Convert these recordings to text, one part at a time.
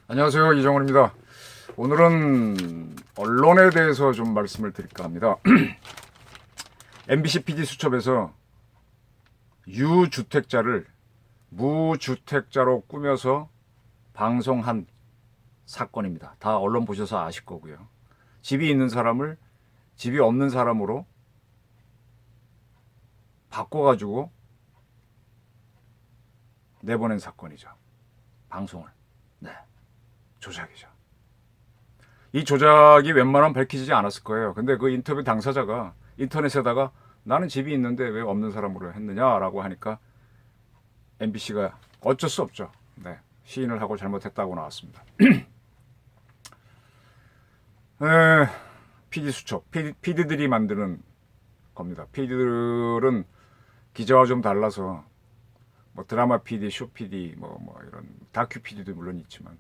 안녕하세요, 이정원입니다. 오늘은 언론에 대해서 좀 말씀을 드릴까 합니다. MBC PD 수첩에서 유주택자를 무주택자로 꾸며서 방송한 사건입니다. 다 언론 보셔서 아실 거고요. 집이 있는 사람을 집이 없는 사람으로 바꿔가지고 내보낸 사건이죠. 방송을. 네. 조작이죠. 이 조작이 웬만하면 밝히지 않았을 거예요. 근데 그 인터뷰 당사자가 인터넷에다가 나는 집이 있는데 왜 없는 사람으로 했느냐라고 하니까 MBC가 어쩔 수 없죠. 네. 시인을 하고 잘못했다고 나왔습니다. PD 수첩, PD들이 만드는 겁니다. PD들은 기자와 좀 달라서 뭐 드라마 PD, 쇼 PD, 뭐 이런 다큐 PD도 물론 있지만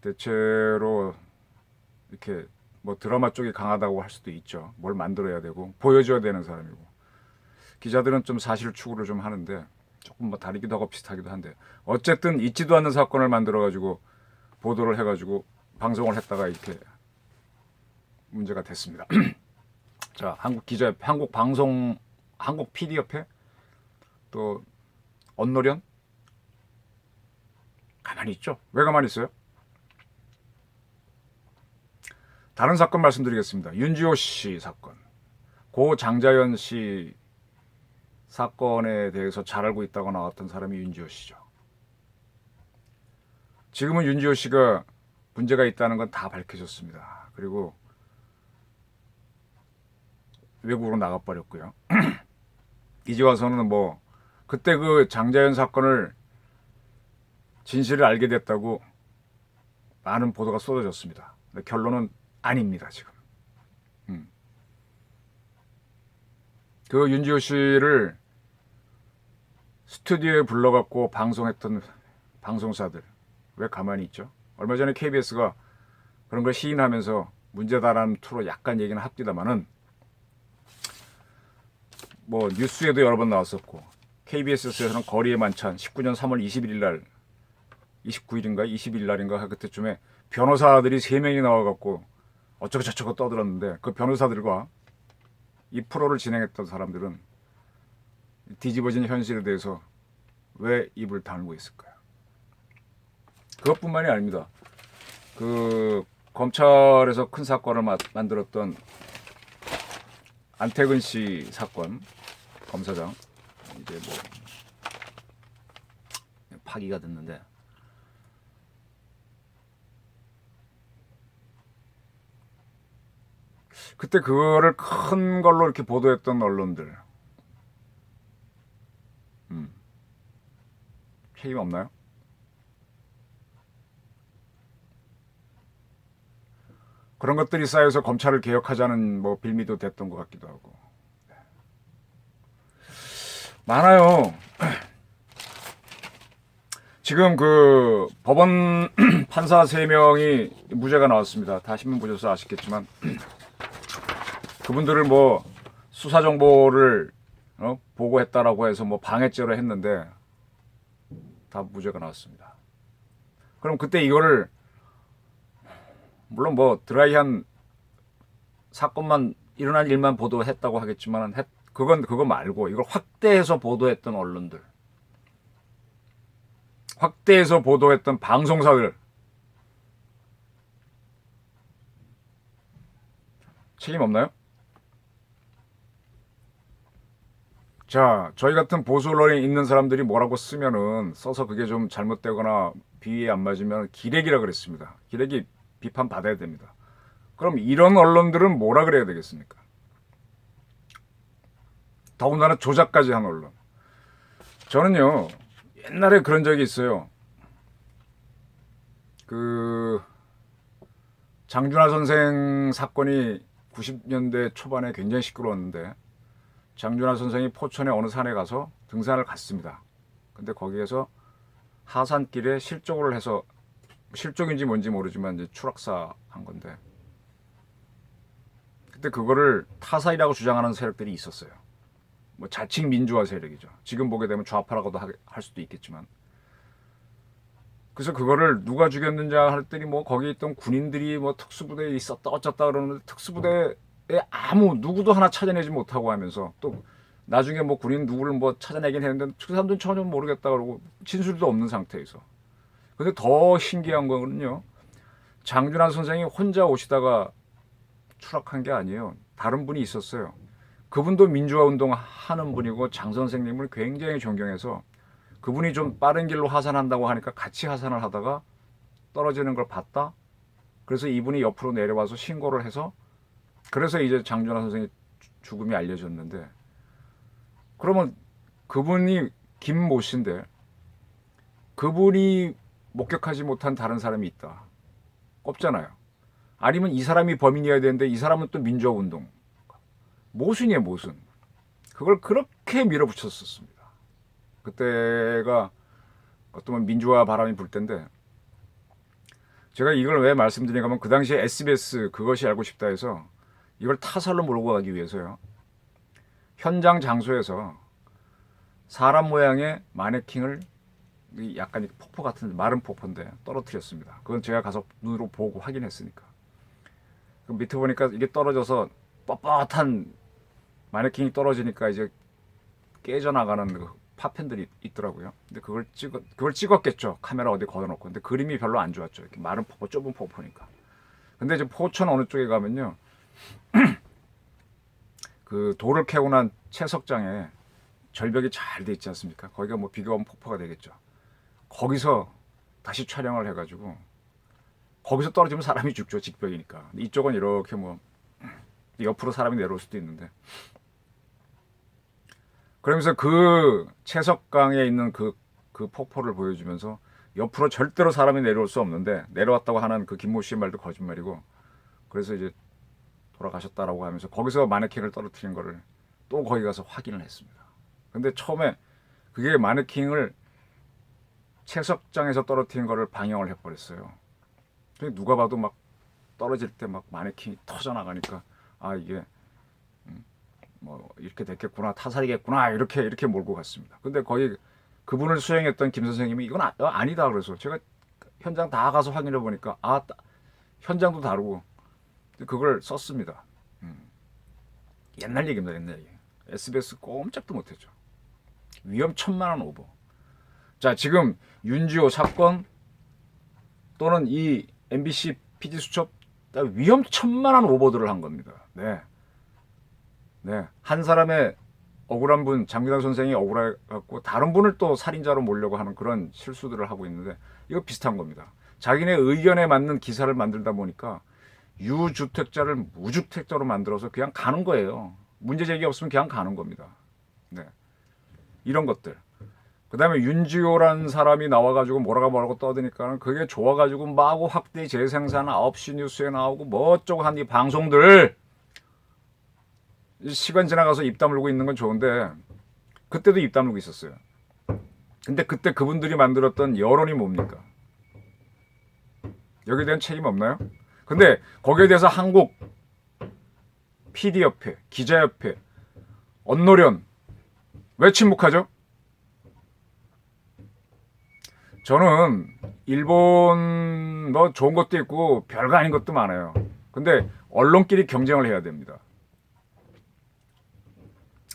대체로 이렇게 뭐 드라마 쪽이 강하다고 할 수도 있죠. 뭘 만들어야 되고 보여줘야 되는 사람이고 기자들은 좀 사실 추구를 좀 하는데 조금 뭐 다르기도 하고 비슷하기도 한데 어쨌든 있지도 않는 사건을 만들어 가지고 보도를 해가지고 방송을 했다가 이렇게 문제가 됐습니다. 자, 한국 기자, 한국 방송, 한국 PD 협회 또 언노련 가만히 있죠. 왜 가만히 있어요? 다른 사건 말씀드리겠습니다. 윤지호 씨 사건, 고 장자연 씨 사건에 대해서 잘 알고 있다고 나왔던 사람이 윤지호 씨죠. 지금은 윤지호 씨가 문제가 있다는 건 다 밝혀졌습니다. 그리고 외국으로 나가버렸고요. 이제 와서는 뭐 그때 그 장자연 사건을 진실을 알게 됐다고 많은 보도가 쏟아졌습니다. 근데 결론은 아닙니다, 지금. 그 윤지호 씨를 스튜디오에 불러갖고 방송했던 방송사들 왜 가만히 있죠? 얼마 전에 KBS가 그런 걸 시인하면서 문제다라는 투로 약간 얘기는 합디다마는 뭐 뉴스에도 여러 번 나왔었고 KBS에서는 거리의 만찬 19년 3월 21일 날 29일인가 20일 날인가 그때쯤에 변호사들이 3명이 나와갖고 어쩌고 저쩌고 떠들었는데 그 변호사들과 이 프로를 진행했던 사람들은 뒤집어진 현실에 대해서 왜 입을 다물고 있을까요? 그것뿐만이 아닙니다. 그 검찰에서 큰 사건을 만들었던 안태근 씨 사건 검사장 이제 뭐 파기가 됐는데 그때 그거를 큰 걸로 이렇게 보도했던 언론들 책임 없나요? 그런 것들이 쌓여서 검찰을 개혁하자는 뭐 빌미도 됐던 것 같기도 하고 많아요. 지금 그 법원 판사 3명이 무죄가 나왔습니다. 다 신문 보셔서 아시겠지만 그분들을 뭐 수사 정보를 보고했다라고 해서 뭐 방해죄로 했는데 다 무죄가 나왔습니다. 그럼 그때 이거를 물론 뭐 드라이한 사건만 일어난 일만 보도했다고 하겠지만 그거 말고 이걸 확대해서 보도했던 언론들, 확대해서 보도했던 방송사들 책임 없나요? 자, 저희 같은 보수 언론에 있는 사람들이 뭐라고 써서 그게 좀 잘못되거나 비위에 안 맞으면 기레기라 그랬습니다. 기레기 비판 받아야 됩니다. 그럼 이런 언론들은 뭐라 그래야 되겠습니까? 더군다나 조작까지 한 언론. 저는요, 옛날에 그런 적이 있어요. 그 장준하 선생 사건이 90년대 초반에 굉장히 시끄러웠는데 장준하 선생이 포천의 어느 산에 가서 등산을 갔습니다. 근데 거기에서 하산길에 실족을 해서 실족인지 뭔지 모르지만 이제 추락사한 건데 그때 그거를 타살이라고 주장하는 세력들이 있었어요. 뭐 자칭 민주화 세력이죠. 지금 보게 되면 좌파라고도 할 수도 있겠지만 그래서 그거를 누가 죽였는지 할더니 뭐 거기 있던 군인들이 뭐 특수부대에 있었다 어쩌다 그러는데 특수부대에 아무 누구도 하나 찾아내지 못하고 하면서 또 나중에 뭐 군인 누구를 뭐 찾아내긴 했는데 그 사람들은 전혀 모르겠다 그러고 진술도 없는 상태에서. 근데 더 신기한 거는요. 장준환 선생이 혼자 오시다가 추락한 게 아니에요. 다른 분이 있었어요. 그분도 민주화 운동 하는 분이고 장 선생님을 굉장히 존경해서 그분이 좀 빠른 길로 하산한다고 하니까 같이 하산을 하다가 떨어지는 걸 봤다. 그래서 이분이 옆으로 내려와서 신고를 해서 그래서 이제 장준환 선생의 죽음이 알려졌는데 그러면 그분이 김모 씨인데 그분이 목격하지 못한 다른 사람이 있다. 없잖아요. 아니면 이 사람이 범인이어야 되는데 이 사람은 또 민주화 운동 모순이에요, 모순. 그걸 그렇게 밀어붙였었습니다. 그때가 어떤 민주화 바람이 불 때인데 제가 이걸 왜 말씀드리냐면 그 당시에 SBS 그것이 알고 싶다 해서 이걸 타살로 몰고 가기 위해서요. 현장 장소에서 사람 모양의 마네킹을 약간 폭포 같은 마른 폭포인데 떨어뜨렸습니다. 그건 제가 가서 눈으로 보고 확인했으니까. 그 밑에 보니까 이게 떨어져서 뻣뻣한 마네킹이 떨어지니까 이제 깨져나가는 그 파편들이 있더라고요. 근데 그걸 찍었겠죠. 카메라 어디 걷어놓고. 근데 그림이 별로 안 좋았죠. 이렇게 마른 폭포, 좁은 폭포니까. 근데 이제 포천 어느 쪽에 가면요. 그 돌을 캐고 난 채석장에 절벽이 잘 돼 있지 않습니까? 거기가 뭐 비가 오면 폭포가 되겠죠. 거기서 다시 촬영을 해가지고 거기서 떨어지면 사람이 죽죠. 직벽이니까. 이쪽은 이렇게 뭐 옆으로 사람이 내려올 수도 있는데 그러면서 그 채석강에 있는 그 폭포를 보여주면서 옆으로 절대로 사람이 내려올 수 없는데 내려왔다고 하는 그 김모 씨의 말도 거짓말이고 그래서 이제 돌아가셨다라고 하면서 거기서 마네킹을 떨어뜨린 거를 또 거기 가서 확인을 했습니다. 근데 처음에 그게 마네킹을 채석장에서 떨어뜨린 거를 방영을 해버렸어요. 누가 봐도 막 떨어질 때 막 마네킹이 터져나가니까 아 이게 뭐 이렇게 됐겠구나 타살이겠구나 이렇게 몰고 갔습니다. 근데 거기 그분을 수행했던 김 선생님이 이건 아니다 그래서 제가 현장 다 가서 확인해 보니까 아 현장도 다르고 그걸 썼습니다. 옛날 얘기입니다. 옛날 얘기. SBS 꼼짝도 못했죠. 위험천만한 오보. 자 지금 윤지호 사건 또는 이 MBC PD 수첩 위험천만한 오보들을 한 겁니다. 네. 네, 한 사람의 억울한 분, 장기단 선생이 억울해갖고 다른 분을 또 살인자로 몰려고 하는 그런 실수들을 하고 있는데 이거 비슷한 겁니다. 자기네 의견에 맞는 기사를 만들다 보니까 유주택자를 무주택자로 만들어서 그냥 가는 거예요. 문제 제기 없으면 그냥 가는 겁니다. 네, 이런 것들. 그 다음에 윤지호라는 사람이 나와가지고 뭐라고 떠드니까는 그게 좋아가지고 마구 확대 재생산 9시 뉴스에 나오고 뭐 어쩌고 한 이 방송들 시간 지나가서 입 다물고 있는 건 좋은데 그때도 입 다물고 있었어요. 근데 그때 그분들이 만들었던 여론이 뭡니까? 여기에 대한 책임 없나요? 근데 거기에 대해서 한국 PD협회, 기자협회, 언노련 왜 침묵하죠? 저는 일본 뭐 좋은 것도 있고 별거 아닌 것도 많아요. 근데 언론끼리 경쟁을 해야 됩니다.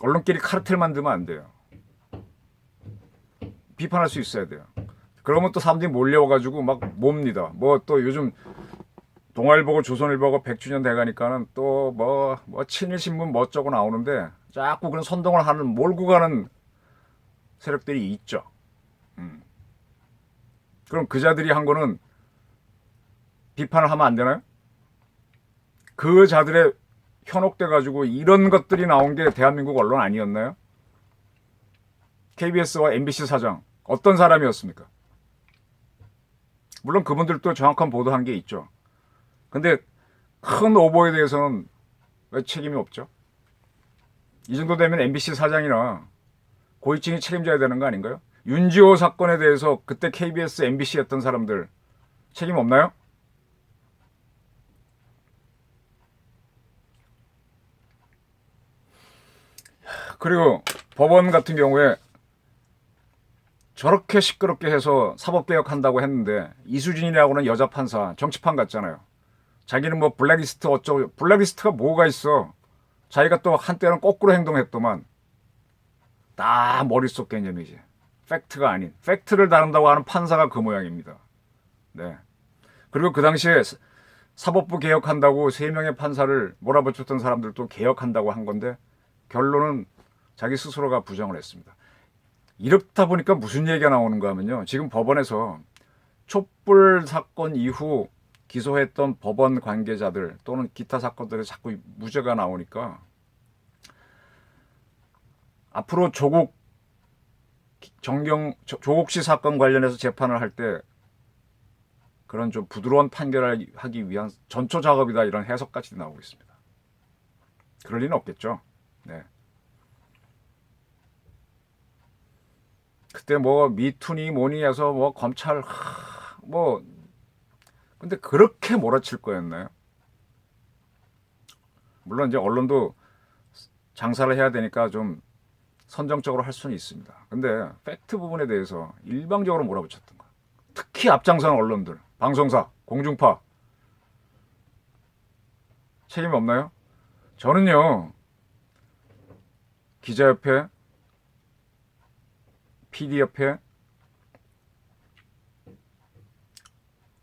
언론끼리 카르텔 만들면 안 돼요. 비판할 수 있어야 돼요. 그러면 또 사람들이 몰려와가지고 막 몹니다. 뭐 또 요즘 동아일보고 조선일보고 100주년 돼가니까는 또 뭐 친일신문 뭐 어쩌고 나오는데 자꾸 그런 선동을 하는 몰고 가는 세력들이 있죠. 그럼 그자들이 한 거는 비판을 하면 안 되나요? 그 자들의 현혹돼 가지고 이런 것들이 나온 게 대한민국 언론 아니었나요? KBS와 MBC 사장 어떤 사람이었습니까? 물론 그분들도 정확한 보도한 게 있죠. 근데 큰 오보에 대해서는 왜 책임이 없죠? 이 정도 되면 MBC 사장이나 고위층이 책임져야 되는 거 아닌가요? 윤지호 사건에 대해서 그때 KBS, MBC 했던 사람들 책임 없나요? 그리고 법원 같은 경우에 저렇게 시끄럽게 해서 사법개혁한다고 했는데 이수진이라고는 여자 판사 정치판 같잖아요. 자기는 뭐 블랙리스트 어쩌고, 블랙리스트가 뭐가 있어. 자기가 또 한때는 거꾸로 행동했더만. 다 머릿속 개념이지. 팩트가 아닌, 팩트를 다룬다고 하는 판사가 그 모양입니다. 네. 그리고 그 당시에 사법부 개혁한다고 3명의 판사를 몰아붙였던 사람들도 개혁한다고 한 건데 결론은 자기 스스로가 부정을 했습니다. 이렇다 보니까 무슨 얘기가 나오는가 하면요. 지금 법원에서 촛불 사건 이후 기소했던 법원 관계자들 또는 기타 사건들에 자꾸 무죄가 나오니까 앞으로 조국 씨 사건 관련해서 재판을 할 때 그런 좀 부드러운 판결을 하기 위한 전초 작업이다, 이런 해석까지 나오고 있습니다. 그럴 리는 없겠죠. 네. 그때 뭐 미투니 뭐니 해서 뭐 검찰 뭐 근데 그렇게 몰아칠 거였나요? 물론 이제 언론도 장사를 해야 되니까 좀 선정적으로 할 수는 있습니다. 근데 팩트 부분에 대해서 일방적으로 몰아붙였던 거. 특히 앞장선 언론들, 방송사, 공중파 책임 없나요? 저는요, 기자협회, PD협회,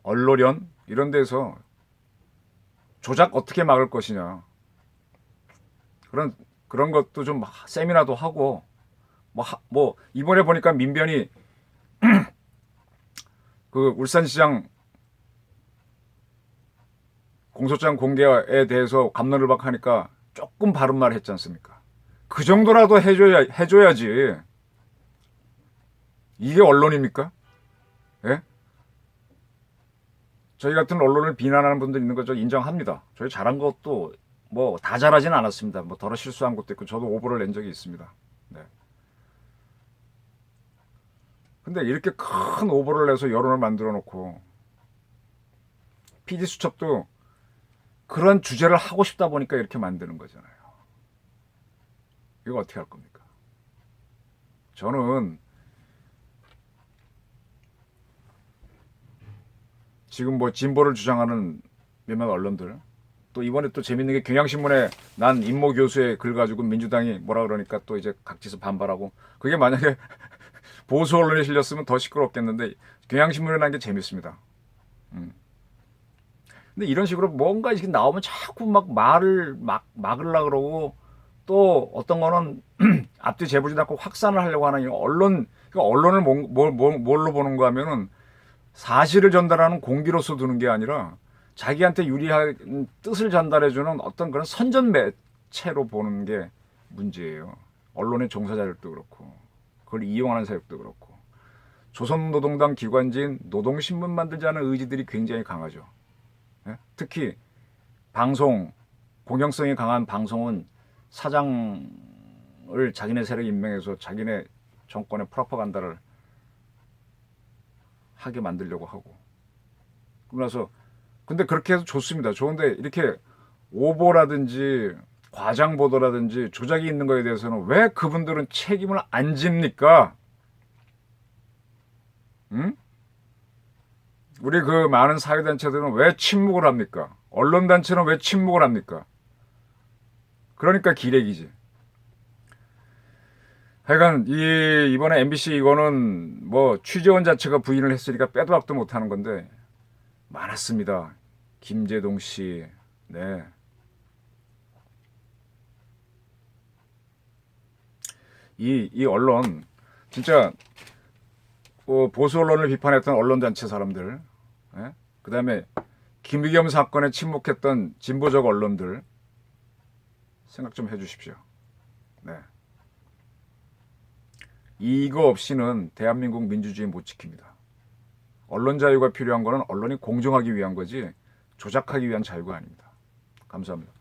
언론련 이런 데서 조작 어떻게 막을 것이냐, 그런 것도 좀 세미나도 하고 뭐 이번에 보니까 민변이 그 울산시장 공소장 공개에 대해서 갑론을박하니까 조금 바른 말 했지 않습니까? 그 정도라도 해줘야지. 이게 언론입니까? 예? 저희 같은 언론을 비난하는 분들 있는 거 저 인정합니다. 저희 잘한 것도 뭐 다 잘하진 않았습니다. 뭐 더러 실수한 것도 있고 저도 오보를 낸 적이 있습니다. 네. 근데 이렇게 큰 오보를 내서 여론을 만들어 놓고 PD수첩도 그런 주제를 하고 싶다 보니까 이렇게 만드는 거잖아요. 이거 어떻게 할 겁니까? 저는 지금 뭐 진보를 주장하는 몇몇 언론들, 또 이번에 또 재밌는 게 경향신문에 난 임모 교수의 글 가지고 민주당이 뭐라 그러니까 또 이제 각지에서 반발하고, 그게 만약에 보수 언론에 실렸으면 더 시끄럽겠는데 경향신문에 난 게 재밌습니다. 근데 이런 식으로 뭔가 이렇게 나오면 자꾸 막 말을 막으려고 그러고, 또 어떤 거는 앞뒤 재보지도 않고 확산을 하려고 하는 언론, 그러니까 언론을 뭘로 보는가 하면은 사실을 전달하는 공기로서 두는 게 아니라 자기한테 유리한 뜻을 전달해주는 어떤 그런 선전 매체로 보는 게 문제예요. 언론의 종사자들도 그렇고, 그걸 이용하는 세력도 그렇고. 조선노동당 기관지인 노동신문 만들자는 의지들이 굉장히 강하죠. 예? 특히 방송, 공영성이 강한 방송은 사장을 자기네 세력에 임명해서 자기네 정권의 프로파간다를 하게 만들려고 하고. 그래서 근데 그렇게 해서 좋습니다. 좋은데 이렇게 오보라든지 과장 보도라든지 조작이 있는 거에 대해서는 왜 그분들은 책임을 안 집니까? 응? 우리 그 많은 사회단체들은 왜 침묵을 합니까? 언론단체는 왜 침묵을 합니까? 그러니까 기레기지. 하여간 이번에 MBC 이거는 뭐 취재원 자체가 부인을 했으니까 빼도 박도 못하는 건데 많았습니다. 김재동 씨, 네. 이 언론 진짜 보수 언론을 비판했던 언론단체 사람들, 예? 그다음에 김의겸 사건에 침묵했던 진보적 언론들 생각 좀 해주십시오. 네. 이거 없이는 대한민국 민주주의 못 지킵니다. 언론 자유가 필요한 거는 언론이 공정하기 위한 거지 조작하기 위한 자유가 아닙니다. 감사합니다.